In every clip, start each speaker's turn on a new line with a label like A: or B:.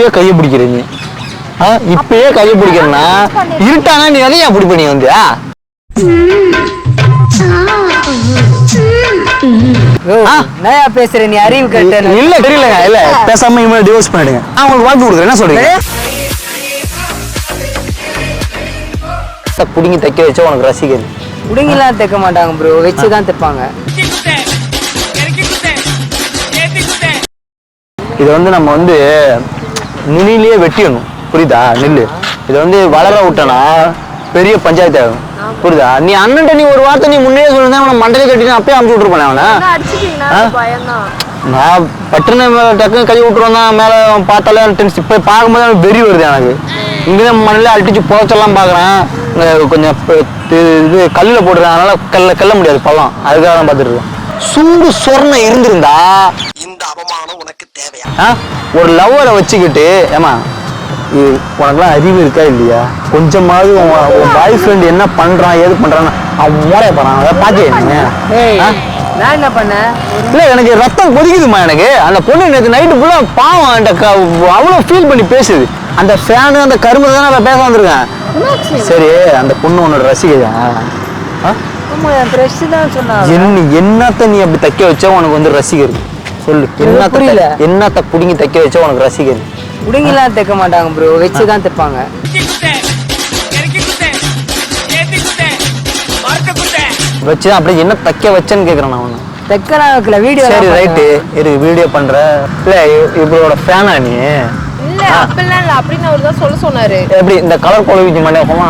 A: இப்பயே கையை பிடிக்கிற நீ இப்பயே கையை பிடிக்கிறனா இருட்டானா நீ எதையா அப்படி பண்ணி வந்து
B: பேசுற நீ அறிவு கட்ட
A: இல்ல தெரியலங்க இல்ல பேசாம இவங்க டிவோர்ஸ் பண்ணிடுங்க உங்களுக்கு வாய்ப்பு கொடுக்குறேன் என்ன சொல்றீங்க புடிங்கி தைக்க வச்சா உனக்கு ரசிகர்
B: புடிங்கெல்லாம் தைக்க மாட்டாங்க ப்ரோ வச்சுதான் தைப்பாங்க
A: இது வந்து நம்ம வந்து நுனிலேயே வெட்டிடணும் புரியுதா நெல்லு இதை வந்து வளர விட்டனா பெரிய பஞ்சாயத்து ஆகும் புரியுதா நீ அண்ணன்ட்ட நீ ஒரு வார்த்தை நீ முன்னே சொல்லிருந்தா அவனை மண்டலே கட்டி அப்பயே அமுச்சு விட்டுருப்பேன் அவனை நான் பட்டுன டக்குன்னு கை விட்டுருவான் தான் மேலே பார்த்தாலே டென்ஸ் இப்போ பார்க்கும்போது அவனுக்கு வெறி வருது எனக்கு இங்கேதான் மண்ணில் அடிச்சு புதைச்செல்லாம் பார்க்குறேன் கொஞ்சம் இது கல்லில் போடுறேன் அதனால கல்ல முடியாது பழம் அதுக்காக தான் பார்த்துட்டு இருக்கேன் சூடு சொர்ணம் இருந்திருந்தா இந்த அவமானம் உனக்கு தேவையா ஒரு லவ்வரை வச்சுக்கிட்டு ஏமா உனக்குலாம் அறிவு இருக்கா இல்லையா கொஞ்சமாவது உன் பாய் ஃப்ரெண்ட் என்ன பண்றான் ஏது பண்றான்னு அவன் மூளைய போறான் அதை பாத்தியா
B: நான் என்ன பண்ணேன்
A: இல்ல எனக்கு ரத்தம் கொதிக்குதுமா எனக்கு அந்த பொண்ணு நேற்று நைட்டு ஃபுல்லா பாவம் அவ்வளோ ஃபீல் பண்ணி பேசுது அந்த ஃபேனு அந்த கரும்பு தானே நான் பேச வந்திருக்கேன் சரி அந்த பொண்ணு உன்னோட ரசிகையா என்னத்த நீ அப்படி தைக்க வச்சா உனக்கு வந்து ரசிகர் சொல்லு என்னத்த புடிங்கி தைக்க வச்சா உனக்கு ரசிகர்
B: புடிங்கெல்லாம் தைக்க மாட்டாங்க ப்ரோ வச்சுதான் தைப்பாங்க
A: வச்சு அப்படியே என்ன தைக்க வச்சேன்னு கேக்குறேன் நான் உன்னை
B: தைக்கலாம் வைக்கல வீடியோ
A: சரி ரைட்டு இருக்கு வீடியோ பண்ற இல்ல இவரோட ஃபேனா நீ
C: இல்ல அப்பெல்லாம் இல்ல அப்படின்னு அவர் தான் சொல்ல சொன்னாரு
A: எப்படி இந்த கலர் கோலவிக்கு மண்டே போனா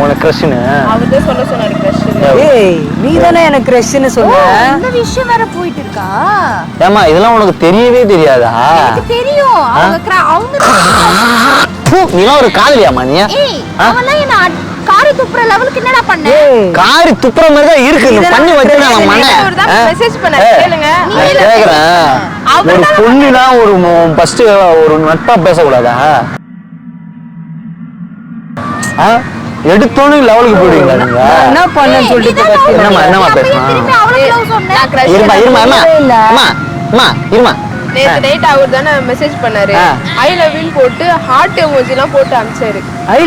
A: உனக்கு கிரஷ்னு
C: அவர் தான் சொல்ல சொன்னாரு கிரஷ்
B: ஏய் நீ தானே எனக்கு கிரஷ்னு சொன்ன
C: இந்த விஷயம் வேற போயிட்டு இருக்கா
A: ஏமா இதெல்லாம் உனக்கு தெரியவே தெரியாதா
C: எனக்கு தெரியும் அவங்க
A: நீலாம் ஒரு காதலியாமா நீ
C: அவன்லாம் என்ன காரி துப்புற லெவலுக்கு என்னடா பண்ண
A: காரி துப்புற மாதிரி தான் இருக்கு பண்ணி வச்சிருக்காங்க மண்ணை
C: மெசேஜ் பண்ண கேளுங்க
A: கேக்குறேன் ஒரு பொண்ணுனா ஒரு ஃபர்ஸ்ட் ஒரு நட்பா பேசக்கூடாதா எடுத்தோன்னு லெவலுக்கு போயிடுவீங்களா நீங்க
B: என்ன பண்ணன்னு சொல்லிட்டு
A: என்னமா பேசணும் இருமா
C: நேத்து நைட் அவர் தானே மெசேஜ் பண்ணாரு ஐ லவ் யூ போட்டு ஹார்ட் எமோஜி எல்லாம் போட்டு அனுப்பிச்சாரு
A: ஐ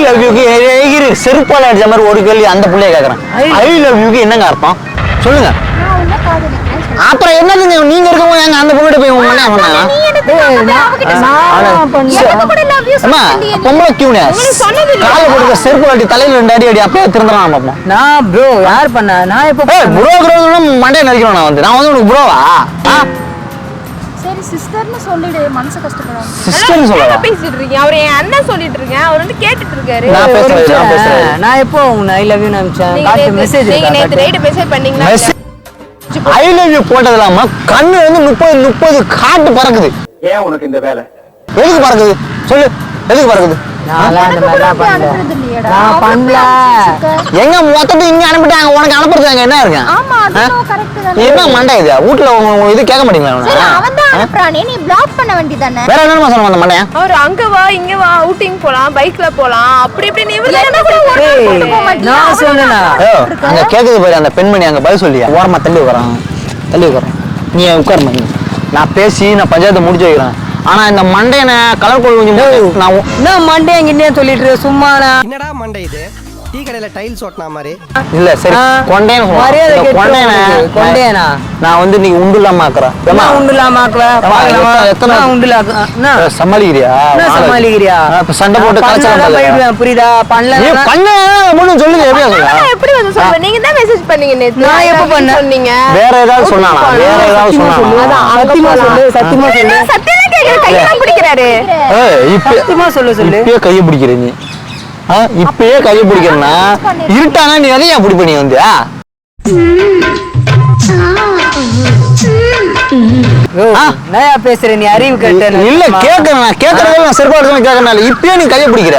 A: லவ் யூக்கு செருப்பால அடிச்ச மாதிரி ஒரு கேள்வி அந்த புள்ளைய கேக்குறேன் ஐ லவ் யூக்கு என்னங்க அர்த்தம் சொல்லுங்க அப்புறம் என்னதுங்க நீங்க இருக்கவங்க எங்க அந்த பொண்ணு போய் உங்க பொம்பளை கியூனே கால போட்டு செருப்பு அடி தலையில 2 அடி அப்பயே திருந்தலாம் பாப்போம்
B: நான் ப்ரோ யார் பண்ண நான் எப்ப
A: ப்ரோ மண்டையை நடிக்கிறோம் நான் வந்து உனக்கு ப்ரோவா
C: சரி சிஸ்டர்னு சொல்லிடு மனசு கஷ்டப்படாம
A: சிஸ்டர்னு சொல்லல
C: பேசிட்டு இருக்கீங்க அவர் என் அண்ணன் சொல்லிட்டு இருக்கேன் அவர் வந்து கேட்டுட்டு இருக்காரு
A: நான் பேசுறேன்
B: நான் எப்போ உங்க ஐ லவ் யூ அனுப்பிச்சேன் காட்டு மெசேஜ்
C: நீங்க நேத்து நைட் மெசேஜ் பண்ணீங்களா
A: ஐ லவ் யூ போட்டது இல்லாம கண்ணு வந்து 30 காட்டு பறக்குது
D: ஏன் உனக்கு இந்த வேலை
A: எதுக்கு பறக்குது சொல்லு எதுக்கு பறக்குது
B: நான் பண்ணல
A: எங்க மொத்தத்தை இங்க அனுப்பிட்டாங்க உனக்கு அனுப்புறதுங்க என்ன இருக்கு என்ன மண்டை இது வீட்டுல இது கேட்க மாட்டீங்களா
C: நீ பிளாக் பண்ண வேண்டியதானே
A: வேற என்ன சொல்ல வந்த மண்டையா
C: அவர் அங்க வா இங்க வா அவுட்டிங் போலாம் பைக்ல போலாம் அப்படி இப்படி நீ
B: நான் சொன்னேனா
A: அங்க கேக்குது பாரு அந்த பெண்மணி அங்க பதில் சொல்லியா ஓரமா தள்ளி உட்காரேன் நீ உட்காருமா நான் பேசி நான் பஞ்சாயத்தை முடிச்சு வைக்கிறேன் ஆனா இந்த மண்டையனை கலர் கோல் கொஞ்சம் நான்
B: என்ன மண்டை எங்க சொல்லிட்டு சும்மா
D: என்னடா மண்டை இது டீ கடையில டைல்ஸ் ஓட்டனா மாதிரி
A: இல்ல சரி கொண்டையனா நான் வந்து நீ உண்டுலாம ஆக்குறேன்
B: உண்டுலாம
A: சமாளிக்கிறியா இப்ப சண்டை போட்டு
B: போயிடுவேன் புரியுதா
A: பண்ணல சொல்லுங்க
C: எப்படி வந்து சொல்றீங்க நீங்க தான் மெசேஜ் பண்ணீங்க நேத்து
B: நான் எப்ப பண்ணேன்
A: சொன்னீங்க வேற ஏதாவது சொன்னானா வேற ஏதாவது சொன்னானா
B: சத்தியமா சொல்லு
C: சத்தியமா கேக்குற கையெல்லாம் பிடிக்கிறாரு
B: சத்தியமா சொல்லு
A: இப்பயே கையை பிடிக்கிற நீ இப்பயே கையை பிடிக்கிறனா இருட்டானா நீ எதையா அப்படி பண்ணி வந்து
B: பேசுற நீ அறிவு கட்ட
A: இல்ல கேக்குறேன் நான் கேக்குறதே நான் செருப்பாடு கேக்குறனால இப்பயே நீ கையை பிடிக்கிற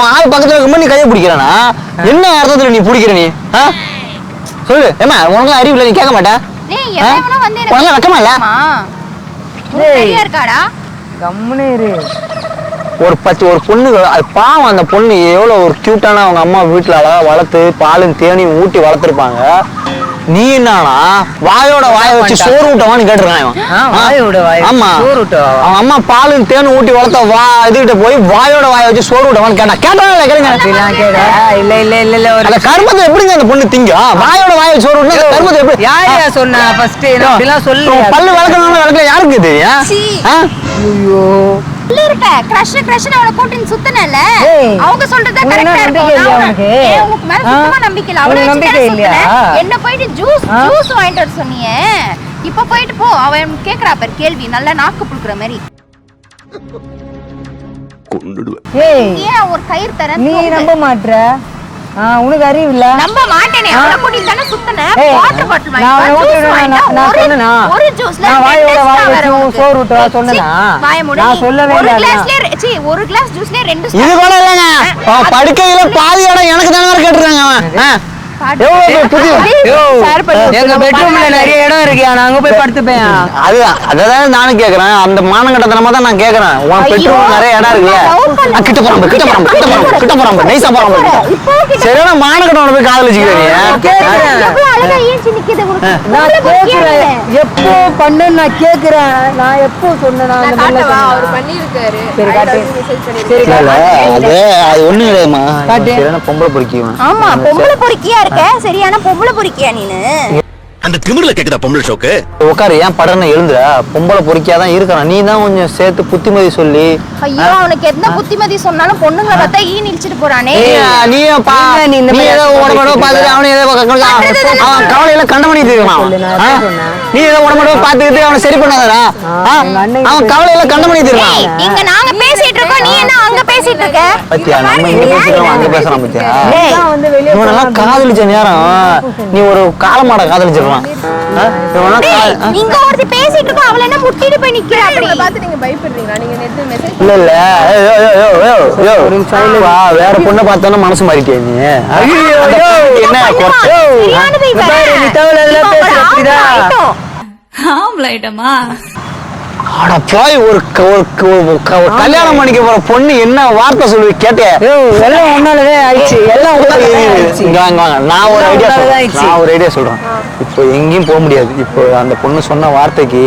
A: ஆள் பக்கத்துல இருக்கும்போது நீ கையை பிடிக்கிறனா என்ன அர்த்தத்துல நீ பிடிக்கிற நீ சொல்லு ஏமா உனக்கு அறிவு இல்ல நீ கேட்க மாட்டா வெக்கமா இல்ல
B: கம்முனே இரு
A: ஒரு பொண்ணு அது பாவம் அந்த பொண்ணு எவ்வளவு ஒரு கியூட்டான அவங்க அம்மா வீட்டுல அழகா வளர்த்து பாலும் தேனியும் ஊட்டி வளர்த்துருப்பாங்க நீ என்னன்னா வாயோட வாயை வச்சு சோறு ஊட்டவான்னு கேட்டுருக்கான்
B: வாயோட வாய்
A: ஆமா
B: சோறு ஊட்டவா?
A: அவன் அம்மா பாலு தேன் ஊட்டி வளர்த்த இதுகிட்ட போய் வாயோட வாயை வச்சு சோறு ஊட்டவான்னு கேட்டான் கேளுங்க
B: அப்படிலாம் கேட்டா இல்ல இல்ல இல்ல இல்ல ஒரு
A: அந்த கருமத்தை எப்படிங்க அந்த பொண்ணு திங்க வாயோட வாயை சோறு ஊட்டினா கருமத்தை எப்படி
B: யாரையா சொன்னா ஃபர்ஸ்ட் அப்படிலாம் சொல்லு
A: பல்லு வளர்க்கணும் வளர்க்கல யாருக்கு தெரியும்
B: ஐயோ
E: கிரஷ் அவளை கூட்டின்னு சுத்தனல
B: ஏய்,
E: அவங்க சொல்றதா
B: உனக்கு
E: கரெக்டா
B: நம்பிக்கை இல்லையா
E: இருக்கும்
B: உனக்கு?
E: உங்களுக்கு மேல சுத்தமா நம்பிக்கை இல்ல அவளை
B: உனக்கு
E: வச்சு
B: நம்பிக்கை
E: தானே
B: இல்லையா?
E: சுத்தன. என்ன போயிட்டு ஜூஸ் வாங்கிட்டு வர சொன்னியே இப்ப போயிட்டு போ அவன் கேக்குறா பாரு கேள்வி நல்லா நாக்கு புடுக்குற மாதிரி
B: ஏய்
E: ஏன் ஒரு கயிறு தரேன்
B: நீ நம்ப மாட்ற உனக்கு அறிவு இல்ல
E: நம்ப மாட்டேனே அவளை கூட்டிட்டு தானே சுத்தன
B: ஏய்,
E: வாட்டர் பாட்டில்
B: நான்
E: வாங்கி
B: உனக்கு
E: ஜூஸ் வாங்கிட்டா
B: நான் சொன்னேனா?
E: ஒரு ஜூஸ்ல
B: நான் வாயோட வாயை வச்சு சோறு ஊட்டவா சொன்னேனா? நான் சொல்லவே
E: ஒரு
B: இல்ல
E: கிளாஸ்ல ஒரு கிளாஸ் ஜூஸ்ல ரெண்டு
A: இது கூட இல்லைங்க அவன் படுக்கையில பாதி இடம் எனக்கு தானே கேட்டுருக்காங்க அவன்
B: எங்க பெட்ரூம்ல நிறைய இடம் இருக்கு நான் அங்க போய் படுத்துப்பேன்
A: அதுதான் அதான் நானும் கேக்குறேன் அந்த மானங்கட்டத்தனமா தான் நான் கேக்குறேன் உன் பெட்ரூம் நிறைய இடம் இருக்குல்ல கிட்ட போறான் நைஸா போறான் சரியான மானங்கட்டவன போய் காதலிச்சுக்கிறீங்க
E: அழகா ஏஞ்சி நிக்குது
B: நான் கேக்குறேன் எப்போ பண்ண நான் கேக்குறேன் நான் எப்போ சொன்னேன் அந்த மாதிரி
C: காட்டவா அவர் பண்ணிருக்காரு
B: சரி, காட்டு.
C: மெசேஜ்
B: சரி,
C: பண்ணிருக்காரு
A: அது ஒண்ணு கிடையாதுமா
B: காட்டு.
A: சரியான பொம்பளை பொறுக்கிவன்
E: ஆமா பொம்பளை பொறுக்கியா இருக்க சரியான பொம்பளை பொறுக்கியா நீனு
F: அந்த திமிர்ல கேக்குதா பொம்பளை ஷோக்கு
A: உட்காரு ஏன் படன்னு எழுந்துற பொம்பளை பொறுக்கியாதான் இருக்கிறான் நீ தான் கொஞ்சம் சேர்த்து புத்திமதி சொல்லி
E: ஐயோ அவனுக்கு எந்த புத்திமதி சொன்னாலும் பொண்ணுங்களை பார்த்தா நினைச்சிட்டு போறானே
A: நீ
B: நீ இந்த மாதிரி
A: ஏதோ உடம்படோ பாத்துட்டு அவனை ஏதோ அவன் கவலையில கண்ட பண்ணிட்டு இருக்கான் நீ ஏதோ உடம்படோ பாத்துக்கிட்டு அவனை சரி பண்ணாதடா அவன் கவலையில கண்ட பண்ணிட்டு இருக்கான்
E: இங்க நாங்க பேசிட்டு இருக்கோம் நீ என்ன அங்க பேசிட்டு இருக்க
A: பத்தியா நம்ம இங்க பேசுறோம் அங்க பேசுறான் பத்தியா
B: வந்து வெளியே
A: இவனெல்லாம் காதலிச்ச நேரம் நீ ஒரு காலமாட காதலிச்சிடலாம்
E: இங்க ஒருத்தி பேசிட்டு இருக்கோம் அவள என்ன முட்டிட்டு போய் நிக்கிறா அப்படி
C: இவளை பார்த்து நீங்க பயப்படுறீங்களா நீங்க நேத்து மெசேஜ்
A: இல்ல இல்ல வேற பொண்ணை பார்த்தோன்னா மனசு மாறிட்டே நீ என்ன
E: சரியானது இவ.
B: நீ தேவையில்லாத
E: இப்ப
B: பேசுற,
E: ஒரு
B: புரியுதா?
E: ஆயிட்டோம்.
G: ஆம்பளைட்டமா
A: அட போய் ஒரு கல்யாணம் பண்ணிக்க போற பொண்ணு என்ன வார்த்தை சொல்லி கேட்டேன்
B: எல்லாம் ஒன்னாலவே ஆயிடுச்சு எல்லாம் ஒன்னாலவே ஆயிடுச்சு
A: நான் ஒரு ஐடியா
B: எல்லாம்
A: சொல்றேன்
B: ஆயிடுச்சு.
A: நான் ஒரு ஐடியா சொல்றேன் இப்போ எங்கேயும் போக முடியாது இப்போ அந்த பொண்ணு சொன்ன வார்த்தைக்கு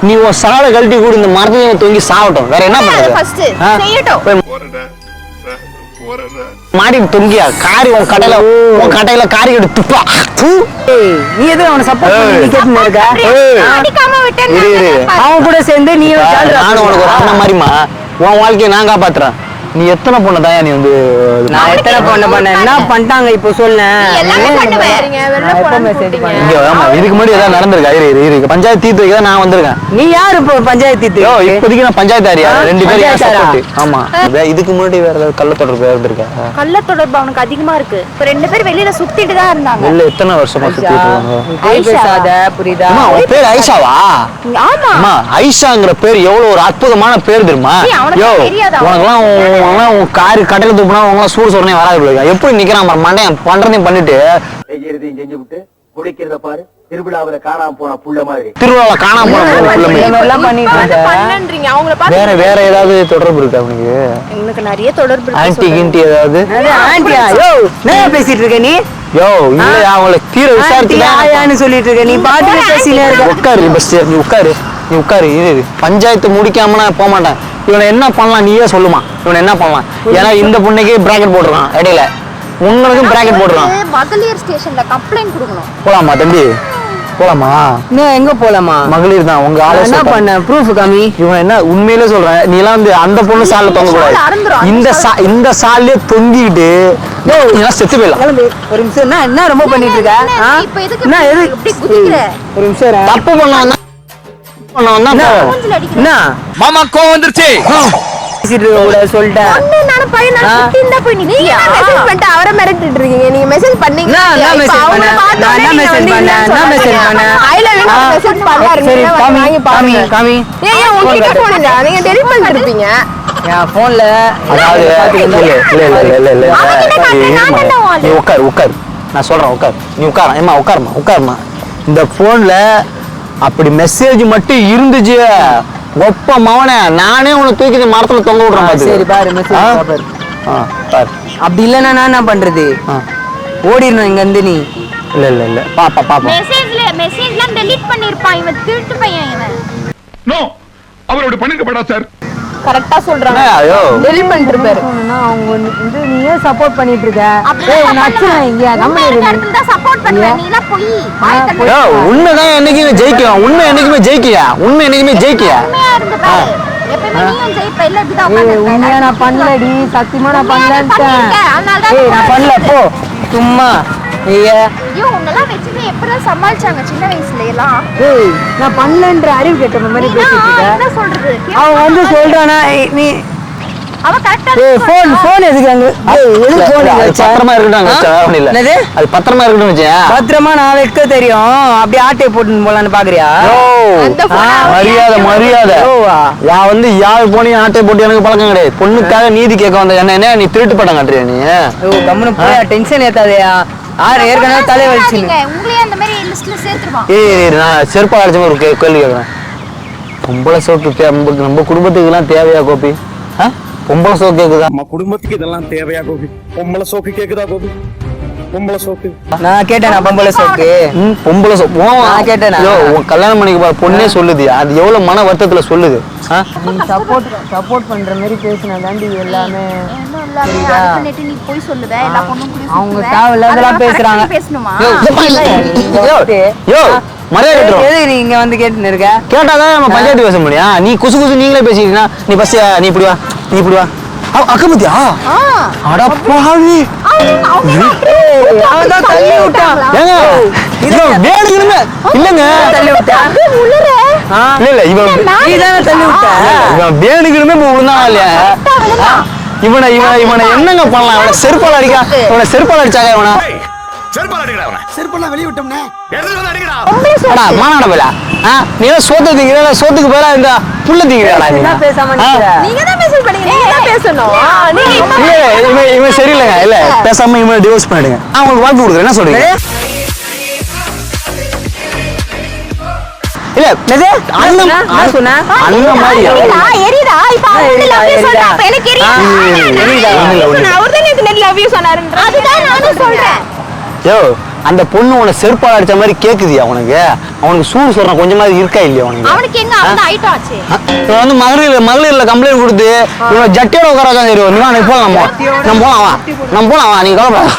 A: நீ உன் சாலை கழட்டி கூட இந்த மரத்தையும் தொங்கி சாவட்டும் வேற என்ன
E: அது first
A: பண்றது
E: செய்யட்டும்.
A: மாடி தொங்கியா காரி உன் கடையில காரி எடுத்து துப்பா
B: ஏய், நீ எதுவும் அவனை சப்போர்ட் பண்ணி கேட்டுன்னு இருக்க
E: அடிக்காம விட்டேன்னு
A: இரு, இரு.
B: அவன் கூட சேர்ந்து நீ
A: நானும் உனக்கு ஒரு அண்ணன் மாதிரிமா உன் வாழ்க்கையை நான் காப்பாத்துறேன் நீ எத்தனை பொண்ணு தான் நீ வந்து
B: நான் எத்தனை பொண்ணு பண்ணேன் என்ன பண்ணிட்டாங்க இப்போ சொல்லேன்
E: நீ எல்லாமே பண்ணுவ.
C: வெளில
B: எப்போ
C: போலான்னு
B: மெசேஜ்
C: கூப்பிட்டீங்க.
B: பண்ண
A: இங்க ஆமா இதுக்கு முன்னாடி ஏதாவது நடந்திருக்கா இரு பஞ்சாயத்து தீர்த்து வைக்க தான் நான் வந்திருக்கேன்
B: நீ யாரு இப்போ பஞ்சாயத்து தீர்த்து?
A: யோ இப்போதைக்கு நான் பஞ்சாயத்தாரியா ரெண்டு பேரும் என்
B: பஞ்சாயத்தாரா?
A: support. ஆமா இதுக்கு முன்னாடி வேற ஏதாவது கள்ள தொடர்பு இருந்திருக்கா
E: கள்ள தொடர்பு அவனுக்கு அதிகமா இருக்கு இப்ப ரெண்டு பேரும் வெளியில சுத்திட்டு தான் இருந்தாங்க
A: இல்ல எத்தனை வருஷமா சுத்திட்டு இருக்காங்க
B: நீ போய் பேசாத புரியுதா
A: அம்மா உன் பேர் ஐஷாவா
E: ஆமா
A: அம்மா ஐஷாங்கிற பேர் எவ்வளவு ஒரு அற்புதமான பேர் தெரியுமா
E: ஏய், அவனுக்கு
A: யோ
E: தெரியாதா?
A: உனக்கெல்லாம் உன் காரு கடையில தூக்குனா உங்களாம் சூடு சொன்னே வராது போல. எப்படி நிக்கிறான் பாரு, மண்டையன் பண்றதையும் பண்ணிட்டு
H: செய்யறதையும் செஞ்சு விட்டு குடிக்கிறத பாரு திருவிழாவில காணாம போன புள்ள மாதிரி
A: திருவிழால காணாம போன
B: இந்த
A: பிள்ளை.
B: மாதிரிலாம் பண்ணிட்டு
C: வந்து
B: இருந்த
C: பண்ணன்றீங்க அவங்கள பார்த்து
A: வேற ஏதாவது தொடர்பு இருக்கா அவனுக்கு
E: எனக்கு நிறைய தொடர்பு இருக்கு
A: ஆன்டி கிண்டி ஏதாவது
B: அது ஆண்டியா யோ என்ன பேசிட்டு இருக்க நீ
A: யோ இல்லையா அவங்கள தீர
B: ஆண்டி
A: விசாரிச்சு
B: ஆயான்னு சொல்லிட்டு இருக்க நீ பாட்டுக்கு பேசினே இருக்க
A: உட்காரு பஸ் நீ உட்காரு இரு பஞ்சாயத்து முடிக்காம நான் போக மாட்டேன் இவனை என்ன பண்ணலாம் நீயே சொல்லுமா இவனை என்ன பண்ணலாம் ஏன்னா இந்த பொண்ணுக்கு பிராக்கெட் போட்டுருக்கான் இடையில உங்களுக்கும் பிராக்கெட் போட்டுருக்கான்
E: மகளிர் ஸ்டேஷன்ல கம்ப்ளைண்ட் கொடுக்கணும்
A: போலாமா தம்பி போலாமா
B: இன்னும் எங்க போலாமா
A: மகளிர் தான் உங்க
B: நான் என்ன
A: ஆலோசனை
B: பண்ண ப்ரூஃப் காமி
A: இவன் என்ன உண்மையிலே சொல்றேன் நீ எல்லாம் வந்து அந்த பொண்ணு சால்ல தொங்க
E: சால்ல
A: கூடாது
E: அறுந்துரும்,
A: இந்த சால்லயே தொங்கிட்டு நீலாம் செத்து போயிடலாம்
B: கிளம்பு ஒரு நிமிஷம் என்ன ரொம்ப பண்ணிட்டு இருக்க
E: என்ன,
B: ஆ?
E: இப்ப எதுக்கு
B: என்ன எது
E: இப்படி குதிக்கிற?
B: ஒரு நிமிஷம் இரு.
A: தப்பு பண்ணவன் தான்
E: மூஞ்சில அடிக்கிற.
B: என்ன
F: மாமா கோவம் வந்துருச்சு
B: பேசிட்டு இருக்க கூட சொல்லிட்டேன்
E: பொண்ணு நானும் பையன்
B: ஆ.
E: சுத்தி இருந்தா போய் நிக்கியா?
C: மெசேஜ் பண்ணிட்டு அவரை மிரட்டிட்டு இருக்கீங்க நீங்க மெசேஜ் பண்ணீங்க
B: நான் என்ன message பண்ணேன்? நான் என்ன message பண்ணேன்? என்ன message பண்ணேன்?
C: ஐ லவ் யூ மெசேஜ் பண்ணாரு
B: சரி
C: நீங்க
B: காமி
C: வாங்கி
B: காமி
C: பாருங்க
B: காமி
C: ஏன் உங்ககிட்ட போன் இல்ல நீங்க டெலிட் பண்ணிட்டு இருப்பீங்க
B: என் போன்ல
A: அதாவது இல்ல
E: அவன்கிட்ட காட்டுறேன், நான் தானே வாளு.
A: நீ உட்காரு நான் சொல்றேன் உட்காரு நீ உட்காருமா இந்த போன்ல அப்படி மெசேஜ் மட்டும் இருந்துச்சு ஒப்ப மவனே நானே உன்னை தூக்கி இந்த மரத்துல தொங்க விடுறேன்
B: சரி பாரு
A: பாத்து
B: மெசேஜ் பாரு
A: பாரு
B: அப்படி இல்லைன்னா நான் என்ன பண்றது
A: ஆ.
B: ஓடிடணும் இங்க இருந்து நீ
A: இல்ல பாப்போம்.
E: மெசேஜ்லாம் டெலீட் பண்ணிருப்பான் இவன், திருட்டு பையன் இவன்.
F: நோ அவரோட பண்ணிருக்கப்படா சார்.
C: கரெக்டா சொல்றாங்க.
A: ஐயோ
C: டெலிட் பண்ணிட்டு இருப்பாரு.
B: சொன்னா அவங்க வந்து நீ ஏன் சப்போர்ட் பண்ணிட்டு இருக்க?
E: அப்படியே
B: நச்சுறேன் இங்க நம்ம
E: தான் சப்போர்ட் பண்ற, நீலாம் போய் வாய் தள்ளு.
A: ஐயோ உண்மைதான் என்னைக்குமே ஜெயிக்கும். உண்மை என்னைக்குமே ஜெயிக்கியா. உண்மையா இருந்து பாரு. எப்பவுமே நீயும் ஜெயிப்ப, இல்ல இப்படிதான் உட்கார்ந்து
B: உண்மையா நான் பண்ணலடி, சத்தியமா நான் பண்ணலன்ட்டேன். நான் பண்ணல போ சும்மா.
E: ஐயோ உன்னெல்லாம் வச்சுட்டு எப்படி சமாளிச்சாங்க சின்ன வயசுல எல்லாம்?
B: நான் பண்ணலன்ற அறிவு கேட்ட மாதிரி பேசிட்டு இருக்க.
E: என்ன சொல்றது?
B: அவன் வந்து சொல்றானா நீ
E: அவ கரெக்ட்டா
B: போன் எதுக்கு அங்க? எதுக்கு போன் வச்சா?
A: பத்திரமா இருக்கட்டும் இல்ல.
B: என்னது?
A: அது பத்திரமா இருக்கட்டும் வச்சியா?
B: பத்திரமா நான் வைக்க தெரியும். அப்படியே ஆட்டையை போட்டு போலான்னு பாக்குறியா?
A: மரியாதை. நான் வந்து யார் போனையும் ஆட்டை போட்டு எனக்கு பழக்கம் கிடையாது. பொண்ணுக்காக நீதி கேட்க வந்த என்ன நீ திருட்டு படம் காட்டுறியா நீ?
B: கம்முனு போய் டென்ஷன் ஏத்தாதயா. ஏற்கனவே தலை வலிச்சு
E: உங்களே அந்த மாதிரி லிஸ்ட்ல சேர்த்துருவான்.
A: நான் செருப்பா அடிச்ச மாதிரி ஒரு கேள்வி கேட்கறேன். பொம்பளை சோக்கு நம்ம குடும்பத்துக்கு எல்லாம் தேவையா கோபி? பொம்பளை சோக்கு கேக்குதா?
F: நம்ம குடும்பத்துக்கு இதெல்லாம் தேவையா கோபி? பொம்பளை சோக்கு கேக்குதா கோபி? பொம்பளை சோக்கு
B: நான் கேட்டேன். பொம்பளை சோக்கு
A: பொம்பளை சோக்கு
B: நான் கேட்டேன்.
A: உன் கல்யாணம் பண்ணிக்க போற பொண்ணே சொல்லுது. அது எவ்வளவு மன வருத்தத்துல சொல்லுது.
B: நீ சப்போர்ட் பண்ற மாதிரி பேசினா தாண்டி எல்லாமே
E: நீ போய் சொல்லுவ, எல்லா பொண்ணும் கூட
B: அவங்க தேவையில்லாதெல்லாம் பேசுறாங்க.
E: பேசணுமா?
B: எதுக்கு நீ இங்க வந்து கேட்டுன்னு இருக்க?
A: கேட்டாதான் நம்ம பஞ்சாயத்து பேச முடியும். நீ குசு நீங்களே பேசிட்டீங்கன்னா நீ பஸ் நீ இப்படி வா அக்கமத்தியா அட பாவி
B: அவன் தான் தள்ளி விட்டான்.
A: ஏங்க வேணுங்கன்னு இல்லங்க
B: தள்ளி விட்டான்.
A: இல்ல இவன்
B: நீ தானே தள்ளி விட்ட.
A: இவன் வேணுங்கன்னு விழுந்தான் இல்லையா? இவனை என்னங்க பண்ணலாம்? இவனை செருப்பால் அடிச்சாங்க. இவனை
D: செருப்பெல்லாம் வெளிய விட்டோம்னே.
A: மாநாட போல நீ சோத்து திங்கிற சோத்துக்கு போல இந்த புள்ள திங்கிறாடா.
B: பேசாம நிக்கிற.
E: நீங்க தான் மெசேஜ் பண்ணீங்க, நீங்க தான் பேசணும்.
A: இவன் சரியில்லைங்க. இல்ல பேசாம இவன் டிவோர்ஸ் பண்ணிடுங்க. நான் உங்களுக்கு வாய்ப்பு கொடுக்குறேன். என்ன சொல்றீங்க? இல்ல அண்ணன் சொன்ன அண்ணன் மாதிரி
E: எரியுதா? இப்ப அவன் லவ் யூ சொல்றா, அப்ப எனக்கு எரியுதா? அவர்தான் எனக்கு லவ் யூ சொன்னாருன்ற. அதுதான் நானும் சொல்றேன்.
A: யோ அந்த பொண்ணு உன செருப்பால் அடிச்ச மாதிரி கேக்குதியா உனக்கு? அவனுக்கு சூடு சொல்றான் கொஞ்சமாதிரி இருக்கா இல்லையா உனக்கு?
E: அவனுக்கு எங்க அவன் ஐட்டம் ஆச்சு.
A: இவன் வந்து மகளிர்ல கம்ப்ளைண்ட் கொடுத்து இவன் ஜட்டியோட உட்காராதான் சரி. நீ போலாம், நம்ம போலாம், நீங்க கவலைப்பட.